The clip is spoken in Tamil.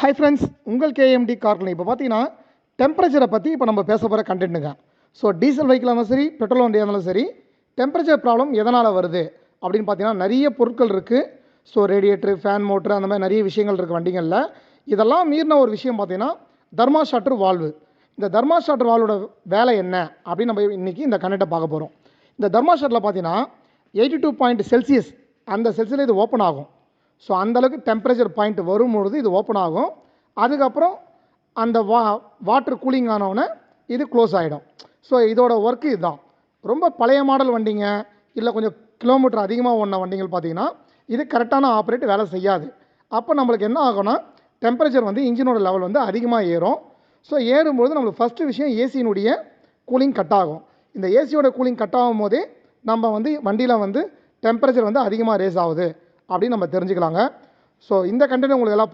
ஹாய் ஃப்ரெண்ட்ஸ், உங்கள் கேஎம்டி கார்ல இப்போ பார்த்தீங்கன்னா டெம்பரேச்சரை பற்றி இப்போ நம்ம பேச போகிற கண்டென்ட்டுங்க. ஸோ டீசல் வெஹிக்கிளாக இருந்தாலும் சரி, பெட்ரோல் வண்டியாக இருந்தாலும் சரி, டெம்பரேச்சர் ப்ராப்ளம் எதனால் வருது அப்படின்னு பார்த்தீங்கன்னா நிறைய பொருட்கள் இருக்குது. ஸோ ரேடியேட்டரு, ஃபேன் மோட்ரு, அந்த மாதிரி நிறைய விஷயங்கள் இருக்குது வண்டிகளில். இதெல்லாம் மீறின ஒரு விஷயம் பார்த்தீங்கன்னா தெர்மாஸ்டாட்டர் வால்வு. இந்த தெர்மாஸ்டாட்டர் வால்வோட வேலை என்ன அப்படின்னு நம்ம இன்றைக்கி இந்த கண்டென்ட்டை பார்க்க போகிறோம். இந்த தெர்மாஸ்டாட்டில் பார்த்தீங்கன்னா 82 அந்த செல்சியஸில் இது ஓப்பன் ஆகும். ஸோ அந்தளவுக்கு டெம்பரேச்சர் பாயிண்ட் வரும்பொழுது இது ஓப்பன் ஆகும். அதுக்கப்புறம் அந்த வாட்டர் கூலிங் ஆனவுடனே இது க்ளோஸ் ஆகிடும். ஸோ இதோட ஒர்க்கு இதுதான். ரொம்ப பழைய மாடல் வண்டிங்க, இல்லை கொஞ்சம் கிலோமீட்டர் அதிகமாக ஓடின வண்டிகள் பார்த்திங்கன்னா இது கரெக்டான ஆப்ரேட் வேலை செய்யாது. அப்போ நம்மளுக்கு என்ன ஆகும்னா டெம்பரேச்சர் வந்து இன்ஜினோட லெவல் வந்து அதிகமாக ஏறும். ஸோ ஏறும்போது நம்மளுக்கு ஃபஸ்ட்டு விஷயம் ஏசியினுடைய கூலிங் கட் ஆகும். இந்த ஏசியோட கூலிங் கட் ஆகும் போதே நம்ம வந்து வண்டியில் வந்து டெம்பரேச்சர் வந்து அதிகமாக ரேஸ் ஆகுது அப்படின்னு நம்ம தெரிஞ்சுக்கலாங்க. ஸோ இந்த கண்டென்ட் உங்களுக்கு எல்லாம்